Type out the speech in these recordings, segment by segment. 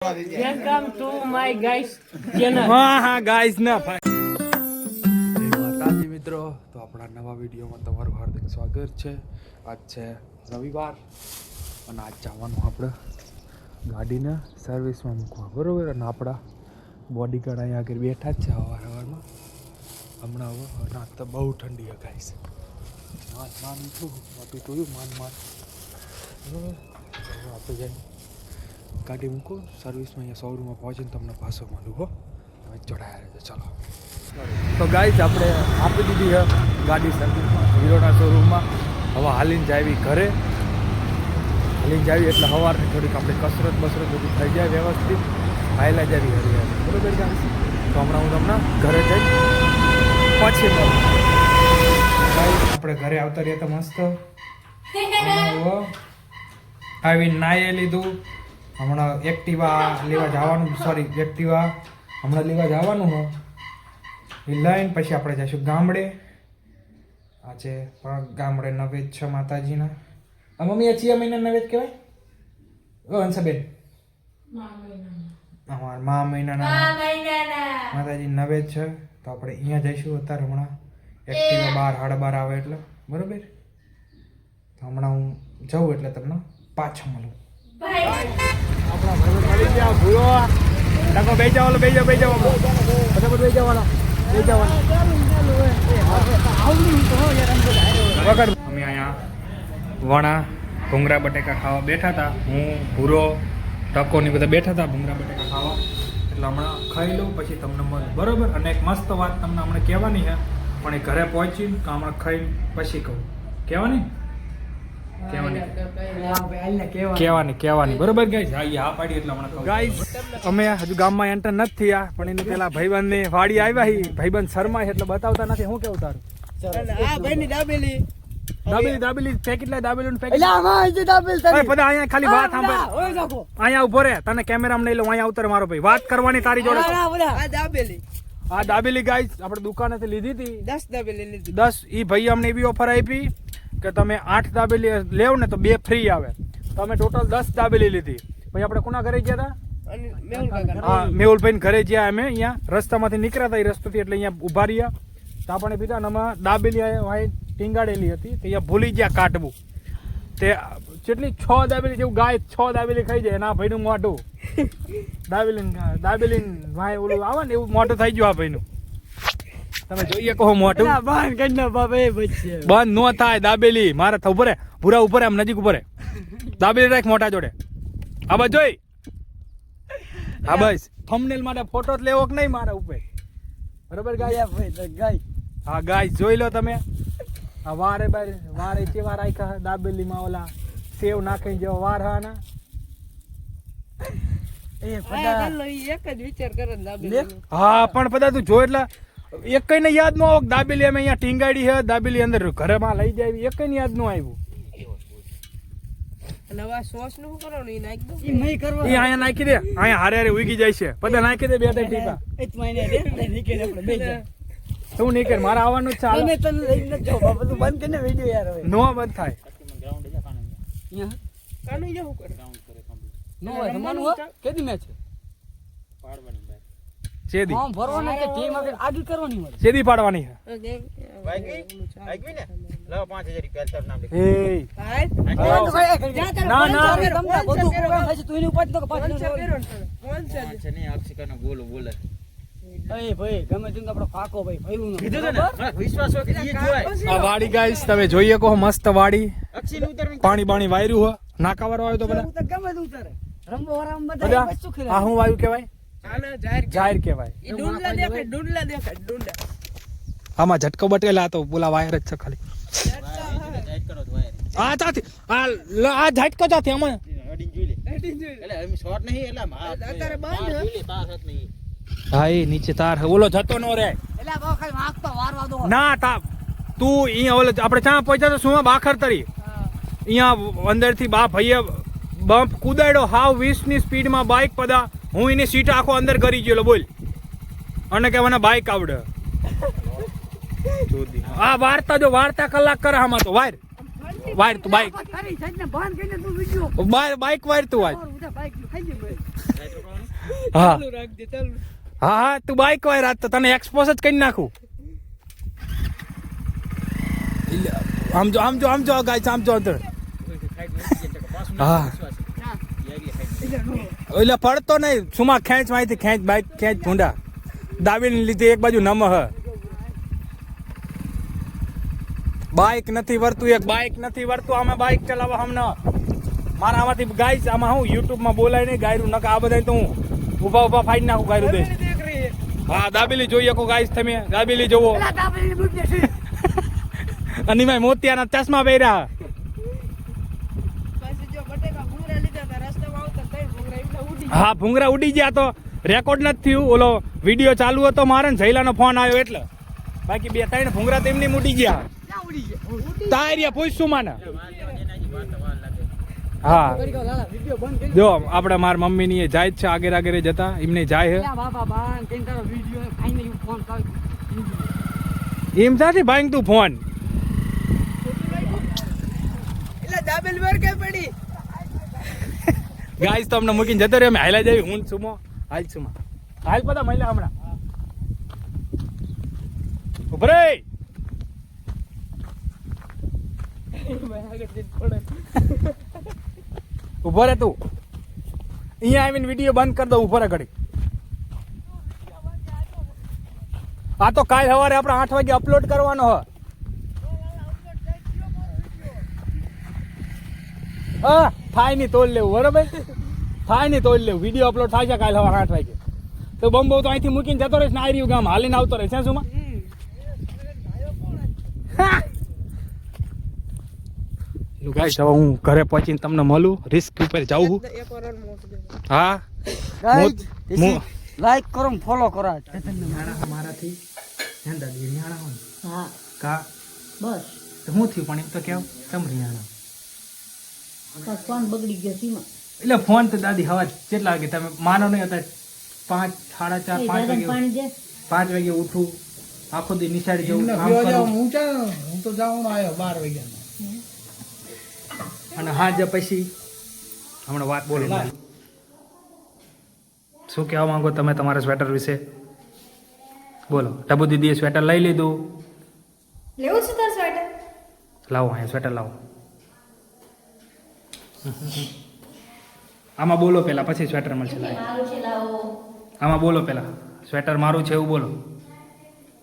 Welcome to my guys channel. હા guys ના ભાઈ. જય માતાજી મિત્રો, તો આપણા નવા વિડીયોમાં તમારું હાર્દિક સ્વાગત છે. આજ છે રવિવાર અને આજ જવાનું આપણે ગાડીને સર્વિસમાં મૂકવા, બરાબર. અને આપણા બોડીગાર્ડ અહીંયા આગળ બેઠા જ છે સવારમાં. હમણાં હવે ના તો બહુ ઠંડી છે ગાઈસ. માન છું બાકી જોયું માન બરાબર. આપણે જઈને ગાડી મૂકો સર્વિસમાં, અહીંયા શોરૂમમાં પહોંચીને તમને પાછો મળું હો. હવે જોડાયા રહેજો. ચલો તો ગાઈસ, આપણે આપી દીધી છે ગાડી સર્વિસમાં હીરોના શોરૂમમાં. હવે હાલીને જાવી ઘરે. હાલીને જાવી એટલે સવારની થોડીક આપણે કસરત બધું થઈ જાય વ્યવસ્થિત. હાયલા જાવી હરી બરાબર ગાઈસ. તો હમણાં હું તમને ઘરે જઈ પછી મળું. આપણે ઘરે આવતા રહ્યા તો મસ્ત આવીને નાહી લીધું. હમણાં એક્ટિવા લેવા જવાનું, એક્ટિવા હમણાં લેવા જવાનું હોય એ લઈને પછી આપણે જઈશું ગામડે. આજે પણ ગામડે નવેદ છે માતાજીના. મમ્મી આ ચિયા મહિના નવેદ કહેવાય અંશાબેન? અમારા મા મહિનાના માતાજી નવેદ છે. તો આપણે અહીંયા જઈશું અત્યારે. હમણાં એક્ટિવા 12:30 આવે એટલે બરાબર. તો હમણાં હું જઉં એટલે તમને પાછો મળું. આપણા ભાઈ મળી ગયા ભૂરો. ટકો બે જાવ બે જાવ ફટાફટ બે જવાના વગર. અમે અહીંયા વણા ભૂંગળા બટેકા ખાવા બેઠા હતા. હું ભૂરો ટકો ને બધા બેઠા હતા ભૂંગળા બટેકા ખાવા. એટલે હમણાં ખાઈ લઉં પછી તમને મળું, બરોબર. અને એક મસ્ત વાત તમને હમણાં કહેવાની છે, પણ એ ઘરે પહોંચીને તો હમણાં ખાઈને પછી કહું. કહેવાની બરોબર ગાઈસ. હા પાડી એટલે હમણાં ગાઈસ અમે હજુ ગામમાં એન્ટર નથી થયા, પણ એની પેલા ભાઈબંધ ની વાડી આવ્યા. ભાઈબંધ શર્મા એટલે બતાવતા નથી. શું કેવું તારું? દાબેલી પેકેટ લે. દાબેલી પેકેટ બધા અહીંયા ખાલી વાત સાંભળ. અહીંયા ઉભો રે, તને કેમેરામાં નહીં લઉં. અહીંયા ઉતર મારો ભાઈ, વાત કરવાની તારી જોડે. આ દાબેલી ગાઈસ આપણે દુકાનેથી લીધી હતી 10 દાબેલી લીધી. 10 ઈ ભાઈ અમને એવી ઓફર આપી કે તમે 8 દાબેલી લેવ ને તો 2 ફ્રી આવે. તો અમે ટોટલ 10 દાબેલી લીધી. પછી આપણે કોના ઘરે ગયા હતા? હા, મેહુલભાઈ ઘરે ગયા. અમે અહીંયા રસ્તામાંથી નીકળ્યા હતા, એ રસ્તાથી એટલે અહીંયા ઉભા રહ્યા. તો આપણે પીધા ને અમે દાબેલી ટીંગાડેલી હતી, તો અહીંયા ભૂલી ગયા કાઢવું. તે જેટલી 6 દાબેલી જેવું ગાય 6 દાબેલી ખાઈ જાય. ના ભાઈનું મોઢું દાબેલી ભાઈ ઓલું આવે ને એવું મોઢું થઈ ગયું આ ભાઈનું. તમે જોઈએ કહો મોઢું બંધ નો થાય. દાબેલી મારે ઉભો રે, પૂરા ઉપર આમ નજીક ઉભો રે. દાબેલી રાખ મોટા જોડે. હા બસ જોઈ. હા બસ થંબનેલ માટે ફોટો જ લેવો કે નહીં મારા ઉપર, બરોબર ગાય? હા ગાય જોઈ લો તમે. આ વારે કેવા રાખ્યા દાબેલી માં ઓલા સેવ નાખી જેવો વાર હા ના. હા પણ બધા તું જો એટલે એક કઈ ને યાદ ન આવ. દાબેલી અમે અહીંયા ટીંગાડી છે, દાબેલી અંદર ઘરમાં લઈ જાય, એક કઈ યાદ ન આવ્યું. અહીંયા નાખી દે, અહીંયા હારે ઉગી જાય છે. બધા નાખી દે 2-3 ટીપા. તું નહીં કર, મારે આવવાનું જ છે. નો બંધ થાય. ચેદી પાડવાની વાડી ગાઈસ તમે જોઈએ કહો. મસ્ત વાડી, પાણી બાણી વાયરું હો. નાકા વાળો આવ્યો તો બધા આ શું વાયુ કેવાય? જાહેર કેવાય. આમાં ઝટકો બટેલા તો બોલા વાયર જ છે ખાલી. આ ચાથી આ ઝટકો ચાથી આમાં હા એ નીચે તાર ઓલો જતો નો રે ના તા તું અહીંયા ઓલો આપણે ત્યાં પહોંચ્યા તો શું બાખર તરી અહીંયા અંદર થી બા ભાઈએ બમ્પ કુદાડ્યો હાવ 20 ની સ્પીડમાં બાઇક પદા. હું એની સીટ આખો અંદર કરી ગયો. બોલ અને કે મને બાઇક આવડે. આ વાર્તા જો વાર્તા કલાક કરે આમાં તો વાયર તું બાઇક વાયર તું વાય હા હા હા તું બાઈક વાય રાત તો તને એક્સપોઝ જ કરી નાખું. આમ જો ગાઈસ આમ જો અંદર. હા એટલે પડતો નહીં સુમા ખેંચ માહિતી ખેંચ બાઈક ખેંચ ભૂંડા દાબીને લીધે એક બાજુ નમ હ બાઈક નથી વરતું આમાં બાઈક ચલાવવા હમણાં મારા આમાંથી ગાઈસ આમાં હું યુટ્યુબમાં બોલાય નહીં ગાયરું નકા આ બધા તો હું ઊભા ફાઈટ નાખું ગાયરું દે. હા દાબેલી જોઈએ કો ગાઈસ તમે દાબેલી જોવો અને મેં મોતિયાના ચશ્મા પહેર્યા. હા ભૂંગરા ઉડી ગયા તો રેકોર્ડ નથી થયું ઓલો વિડીયો ચાલુ હતો મારે ને જયલાનો ફોન આવ્યો એટલે બાકી 2-3 ભૂંગરા તેમની ઉડી ગયા. તારિયા પૂછશું માને. હા જો આપણે મારા મમ્મી ની જાય જ છે આગળ જતા એમને જાય છે એમ સાથી ભાઈ તું ફોન ગાઈસ તો અમને મૂકીને જતો રહ્યો અમે હાલ્યા જાવી હું સુમો હાલ પતા મહિલા હમણાં ઉભરે ઉભો રે તું અહીંયા આવીને વિડીયો બંધ કરી દો ઉભો રે ઘડી. આ તો કાલ સવારે આપણે 8 વાગે અપલોડ કરવાનો હ. હા થાય નહીં તોડ લેવું બરોબર થાય નહીં તોડ લેવું વિડીયો અપલોડ થાય છે કાલ સવારે 8 વાગે તો બમ્બો તો અહીંથી મૂકીને જતો રહીશ ને આ રહ્યું ગામ હાલીને આવતો રહે છે શું ગાઈસ હવે હું ઘરે પહોંચીને તમને મળું રિસ્ક ઉપર જાઉં હા લાઈક કરો ફોલો કરો મારાથી રિયાણા હોય હા કા બસ હું થયું પણ એમ તો કેવું તમ રિયાણા ફોન બગડી ગયો સીમા એટલે ફોન તો દાદી હવા કેટલા વાગે તમે માનો નહીં હતા 5, 4:30, 5 વાગે ઉઠું આખો દી નિશાળી જવું હું તો જાઉં આવ્યો 12 વાગ્યા અને હા જે પછી હમણાં વાત બોલો શું કહેવા માંગો તમે તમારા સ્વેટર વિશે બોલો. ટબુ દીદીએ સ્વેટર લઈ લીધું લેવું છે તાર સ્વેટર લાવો અહીંયા સ્વેટર લાવો આમાં બોલો પેલા પછી સ્વેટર મળશે મારું છે લાવો આમાં બોલો પેલા સ્વેટર મારું છે એવું બોલો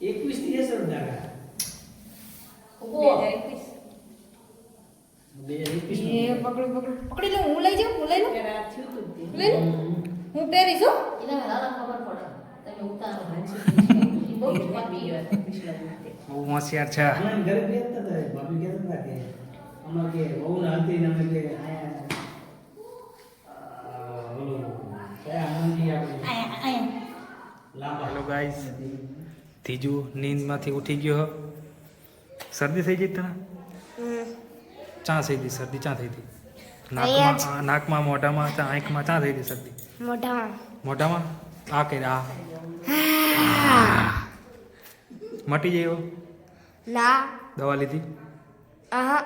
21 થી અસર દાગા ઉભો 2021 એ પકડી લે હું લઈ લઉં લઈ લઉં હું પહેરીશ હો એટલે લાલા ખબર પડે તમે ઉતારો બહુ બહુ હોશિયાર છે ઘરે બેસતા હતા ભાભી કહેતા હતા કે અમાર કે બહુ ના હતી ને અમે કે હેલો ગાઈસ ત્રીજું નીંદમાંથી ઉઠી ગયો શરદી થઈ ગઈ તને ચા થઈ હતી શરદી ચા થઈ હતી નાકમાં મોઢામાં ચા આંખમાં ચા થઈ હતી શરદી મોઢામાં આ કરી આ મટી જાય એવો ના દવા લીધી આહા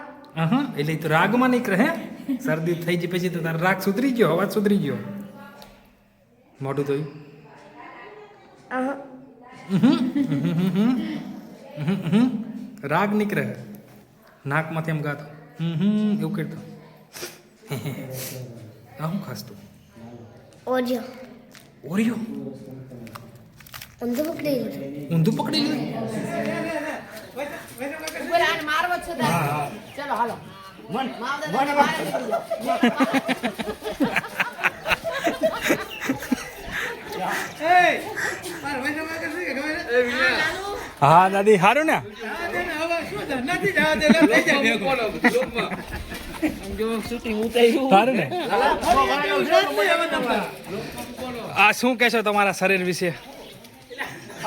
એટલે તો રાગમાં નીકળે હે શરદી થઈ ગઈ પછી તો તારો રાગ સુધરી ગયો અવાજ સુધરી ગયો મોઢું ધોયું રાગ નીકળે નાકમાંથી એમ ગાતો એવું કરતો હું ખાસ તું ઓરિયો ઊંધું પકડી લીધું મારવો છે ચલો હાલો હા દાદી સારું ને સારું ને આ શું કહેશો તમારા શરીર વિશે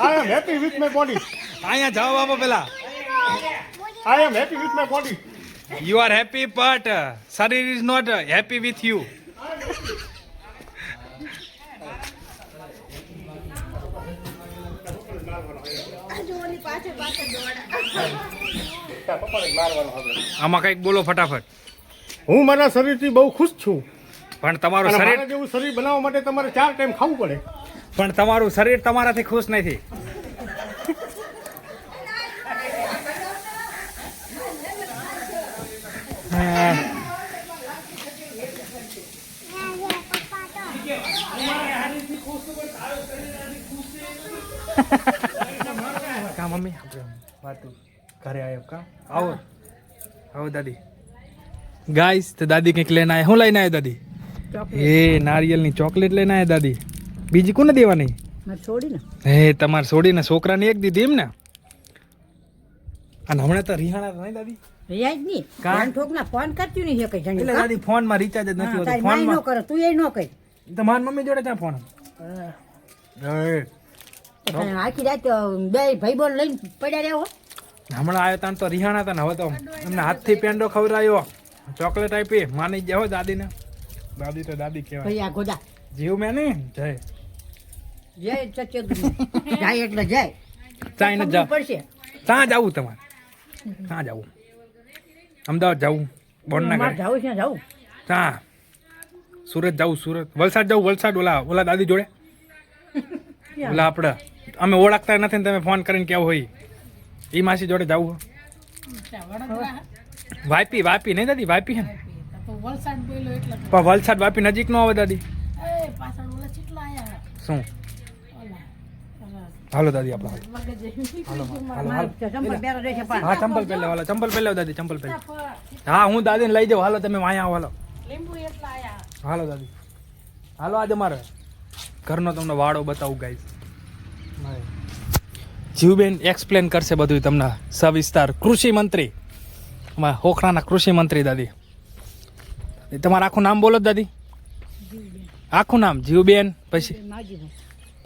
I am happy with my body. અહીંયા જાઓ બાપા પેલા I am happy with my body. You are happy but શરીર is not happy with you આમાં કંઈક બોલો ફટાફટ હું મારા શરીરથી બહુ ખુશ છું. પણ તમારું અને શરીર મારા જેવું શરીર બનાવવા માટે તમારે 4 ટાઈમ ખાવું પડે. પણ તમારું શરીર તમારાથી ખુશ નથી. કા મમ્મી આપણે વાતું ઘરે આવ્યો કા આવો આવો દાદી ગાઈસ તો દાદી કંઈક લઈને આવ્યા શું લઈને આવ્યા દાદી એ નારિયેલની ચોકલેટ લઈને આવ્યા દાદી બીજી કોને દેવાની હે તમારે છોડીને છોકરાને એક દીધી એમ ને અને હમણાં તો રિહાણા તો નહીં દાદી રિયાજ ની કા? કાન ઠોકના ફોન કરતી નહીં હે કઈ જણી એટલે દાદી ફોનમાં રિચાર્જ જ નથી હોતું તારી માઈ નો ફોનમાં કરે તું એ નો કઈ તમારી મમ્મી જોડે ત્યાં ફોન આખી રાત બે ભાઈ બોલ લઈને પડ્યા રહ્યા હો હમણાં આવ્યો તાં તો રિહાણા હતા ને હવે તો એમને હાથથી પેંડો ખવડાવ્યો ચોકલેટ આપી માની જાઓ દાદીને દાદી તો દાદી કહેવાય ભાઈ આ ગોદા જીવ મેં નહીં જય જય સચ્ચે જાય એટલે જાય ચાઈને ખબર જાઓ પડશે ત્યાં જવું તમારે ત્યાં જવું અમદાવાદ જવું બોર્ડના અમારે ઘરે જાવું છે જાવું ત્યાં સુરત જવું સુરત વલસાડ જવું વલસાડ ઓલા દાદી જોડે ઓલા આપણે અમે ઓળખતા નથી ને તમે ફોન કરીને કેવું હોય એ માસી જોડે જવું વાપી વાપી નહીં દાદી વાપી છે ને પણ વલસાડ વાપી નજીક નો આવે દાદી શું હાલો દાદી આપણે હાલો હાલો ચંપલ પહેરો રહેશે પણ હા ચંપલ પહેલે હાલો ચંપલ પહેલે દાદી ચંપલ પહેલે હા હું દાદીને લઈ જાઉં હાલો તમે વાયા આવો હાલો હાલો દાદી હાલો આજે મારે ઘરનો તમને વાડો બતાવું ગાઈસ જીવબેન એક્સપ્લેન કરશે બધું તમને સવિસ્તાર કૃષિ મંત્રી અમારા હોખરાના કૃષિ મંત્રી દાદી તમારું આખું નામ બોલો દાદી આખું નામ જીવબેન પછી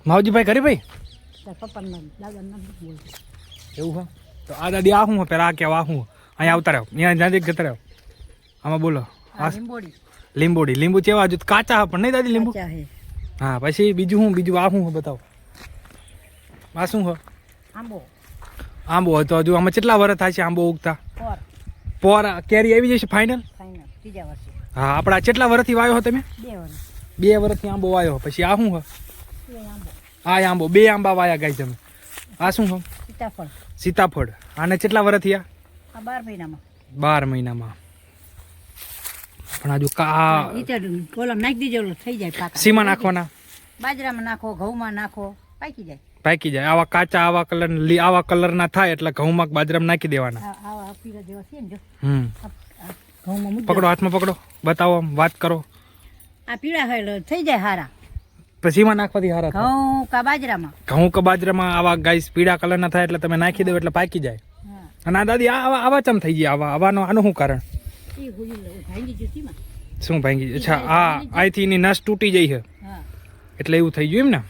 માવજીભાઈ ઘરે પપ્પાનું દાદાનું નામ બોલ એવું હો તો આ દાદી આ હું પેલા આ કેવા આ હું અહીંયા આવતા રહ્યો અહીંયા નજીક જતા રહ્યો આમાં બોલો લીંબોડી લીંબોડી લીંબુ ચેવા હજુ કાચા હા પણ નહીં દાદી લીંબુ ચા હે હા પછી બીજું હું બીજું આ હું બતાવો આ શું હો આંબો આંબો હોય તો હજુ આમાં કેટલા વર્ષ થાય છે આંબો ઉગતા પોર પોર કેરી આવી જશે ફાઇનલ ફાઈનલ ત્રીજા વર્ષે હા આપણા કેટલા વર્ષથી વાયો હો તમે 2 વર્ષ 2 વર્ષથી આંબો વાયો પછી આ શું હો એ આંબો આ આંબો 2 આંબા વાયા ગાય તમે આ શું હો સીતાફળ સીતાફળ આને કેટલા વર્ષ થયા આ 12 મહિનામાં 12 મહિનામાં પણ હજુ કા ઈચર કોલમ નાખી દીજો એટલે થઈ જાય પાકા સીમા નાખવાના બાજરામાં નાખો ઘઉંમાં નાખો પાકી જાય પાકી જાય આવા કાચા આવા કલરના થાય એટલે ઘઉંમાં બાજરામાં નાખી દેવાના આવા પીળા જેવા છે ને જો પકડો ઘઉંમાં મૂકી હાથમાં પકડો બતાવો આમ વાત કરો આ પીળા હોય એટલે થઈ જાય હારા પછીમાં નાખવાથી હારા થાય. ઘઉં કા બાજરામાં ઘઉં કે બાજરામાં આવા ગાઈસ પીળા કલરના થાય એટલે તમે નાખી દો એટલે પાકી જાય હા અને આ દાદી આવા ચમ થઈ ગયા આવાનું શું કારણ એ હોઈ ભાંગી જતી માં શું ભાંગી અચ્છા આ અહીંથી એની નસ તૂટી જાય છે હા એટલે એવું થઈ ગયું એમ ને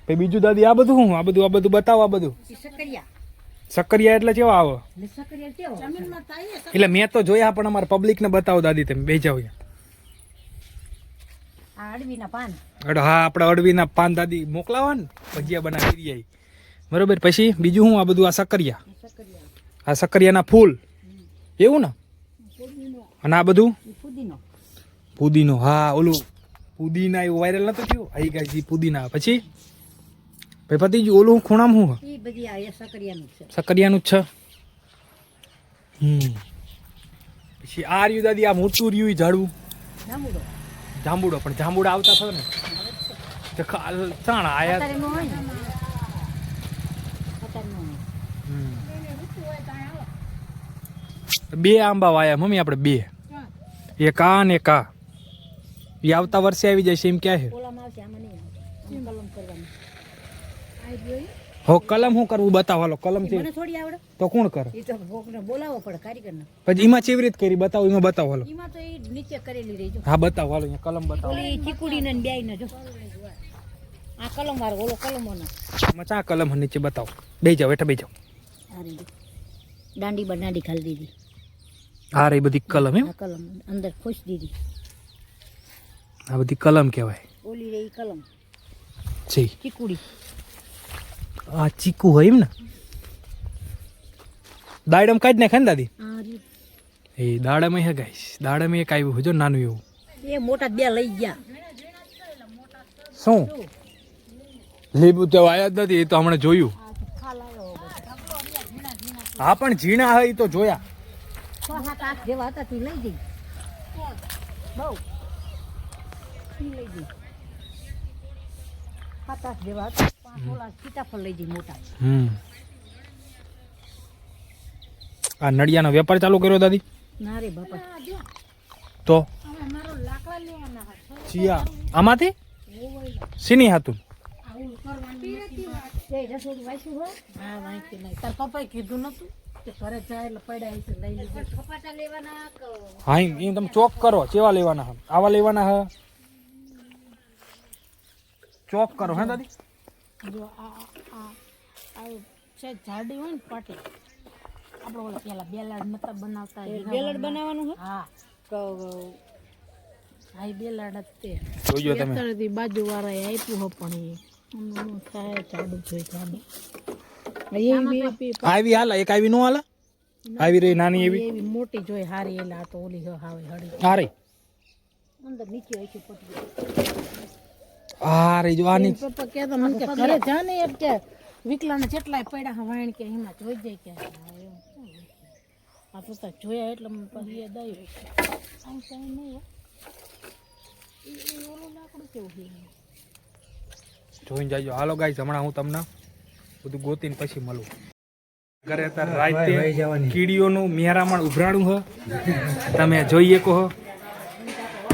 પછી બીજું દાદી આ બધું શું આ બધું બતાવો આ બધું એ સકરિયા સક્કરિયા એટલે કેવા આવે ને સકરિયા કેવો જમીનમાં થાય એટલે મેં તો જોયા પણ અમારા પબ્લિકને બતાવો દાદી તમે બે જાવ આ અડવીના પાન હા આપણે અડવીના પાન દાદી મોકલાવા ને ભજીયા બનાવી દઈએ બરોબર પછી બીજું શું આ બધું આ સક્કરિયા સકરિયા આ સક્કરિયાના ફૂલ એવું ને અને આ બધું ફુદીનો પુદીનો હા ઓલું પુદીના એવું વાયરલ નતું થયું આઈ ગાય પુદીના પછી ભાઈ પતિજી ઓલું ખૂણામ શું એ બધી આ એ સકરિયાનું છે સક્કરિયાનું જ છે પછી આ રહ્યું દાદી આ મોટું રહ્યું ઈ ઝાડવું જાંબુડો જાંબુડો પણ જાંબુડા આવતા થયો ને તો ચાણ આયા અત્યારે નો હોય ને અત્યારે નો હોય બે આંબા વાયા મમ્મી આપણે બે એક આ ને એક આ એ આવતા વર્ષે આવી જાય છે એમ ક્યાં છે ઓલામાં આવશે આમાં નહીં આવે કલમ કરવાનું હો કલમ શું કરવું બતાવો હાલો કલમ છે મને થોડી આવડે તો કોણ કરે એ તો કોકને બોલાવવો પડે કારીગરને પછી એમાં ચેવી રીત કરી બતાવો એમાં બતાવો હાલો એમાં તો એ નીચે કરેલી રહી જો હા બતાવો હાલો અહીંયા કલમ બતાવો ઓલી ચીકુડીને ને બેયને જો આ કલમ વાળો ઓલો કલમોનો એમાં ચા કલમ નીચે બતાવો બે જાઓ હેઠા બે જાઓ આ રહી જો દાંડી બનાડી ખાલી દીધી આ રહી બધી કલમ એમ આ કલમ અંદર ખોશ દીધી આ બધી કલમ કહેવાય ઓલી રહી કલમ જી ચીકુડી આ ચીકુ હોય એમ ને દાડમ કાઢી નાખે ને દાદી આ રહી એ દાડમ હે ગાઈશ દાડમ એક આવ્યું જો નાનું એવું એ એ મોટા બે લઈ ગયા. શું લીંબુ તો આયા જ નથી, એ તો હમણાં જોયું. હા પણ ઝીણા હોય એ તો જોયા. 6-7-8 જેવા હતા તે લઈ જઈ. બહુ ઈ લઈ જઈ. 7-8 જેવા હતા. 5 ઓલા સીતાફળ લઈ જઈ મોટા. આ નડિયાનો વેપાર ચાલુ કર્યો દાદી? ના રે બાપા. તો મારો લાકડા લેવાના હતા. ચિયા આમાંથી સીની હતું. રસોડું વાંચ્યું હોય? હા વાંચ્યું નહીં. તાર પપ્પાએ કીધું નતું કે ઘરે જાય એટલે પડ્યા છે લઈ લીધું. કપાટા લેવાના હા એ તમે ચોક કરો. કેવા લેવાના હા? આવા લેવાના હા? ચોક કરો હે દાદી? જો આ છે જાડી હોય ને પાટી. આપણે ઓલા પેલા બેલાડ નતા બનાવતા. બેલાડ બનાવવાનું છે? હા હા બેલાડ જ તે. જોજો તમે. અત્યારેથી બાજુ વાળાએ આપ્યું હો પણ એ થાય જાડું જોઈ જાડું. આવી હાલ એક આવી નો હાલ આવી રહી નાની એવી એવી મોટી જોઈ હારી એટલે આ તો ઓલી હાવે હળી હારી અંદર નીચે હોય છે પટલી. હારી જો આની પપ્પા કહેતા મને કે ઘરે જા ને એમ કે વિકલાને જેટલાય પડ્યા વાણ કે એમાં જોઈ જાય કે આ તો જોયા એટલે પછી એ દઈ આમ કઈ નહીં ઓલું લાકડું કેવું છે જોઈને જાજો. હાલો ગાઈસ હમણાં હું તમને બધું ગોતીને પછી મળું. ઘરે અત્યારે રાતે કીડીઓનું મેરામણ ઉભરાણું હ તમે જોઈ શકો હો.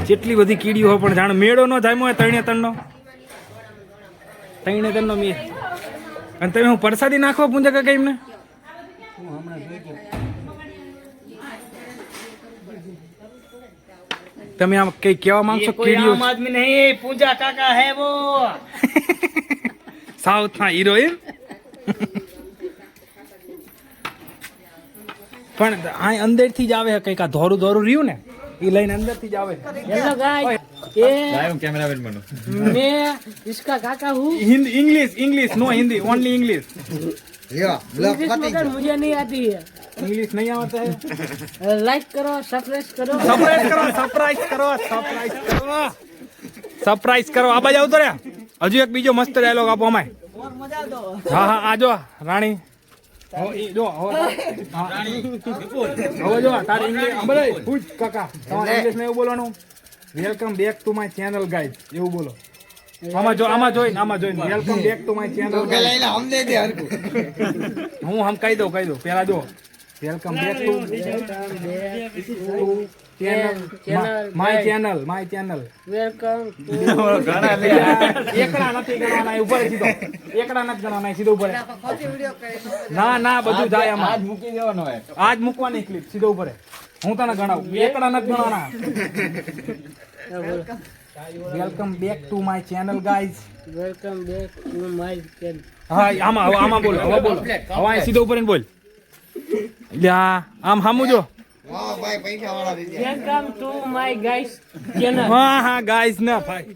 કેટલી બધી કીડીઓ હોય પણ જાણે મેળો નો જામ્યો હોય ત્રણે ત્રણનો મેળ. અને તમે હું પરસાદી નાખો પૂંજા કાકા એમને? તમે આમ કઈ કેવા માંગશો? કીડીઓ आदमी नहीं, पूजा काका है वो. સાઉથ ના હિરોઈન પણ આ અંદર થી જ આવે કઈક આ ધોરું રહ્યું ને એ લઈને અંદર થી જ આવે. हेलो गाइस ये कैमरामैन बनो मैं इसका काका हूँ. English no Hindi only English. English मगर मुझे नहीं आती है. इंग्लिश नहीं आता है. लाइक करो सब्सक्राइब करो સરપ્રાઈઝ કરો. આ બાજુ આવતો રે. હજુ એક બીજો મસ્ત ડાયલોગ આપો અમાય. હા હા આજો રાણી. જો હવે જો તારી ઇંગ્લિશ બોલે પૂછ કાકા તમારે ઇંગ્લિશ ને એવું બોલવાનું. Welcome back to my channel guys એવું બોલો. આમાં જોઈને welcome back to my channel. હું હમ કહી દઉં પેલા જો welcome back to my channel welcome એકડા નથી ગણવાના ઉપર સીધો. એકડા નથી ગણવાના સીધો ઉપર. ના બધું જાય આમાં. આજ મૂકી દેવાનો હોય. આજ મૂકવાની ક્લિપ સીધો ઉપર. હું તને ગણાવું. એકડા નથી ગણવાના. Welcome back to my channel guys. Welcome back to my channel. હા આમાં બોલો. હવે બોલો. હવે અહીં સીધો ઉપર બોલ. આમ હામું જો. Welcome to my guys channel. હા ગાઈઝ ના ભાઈ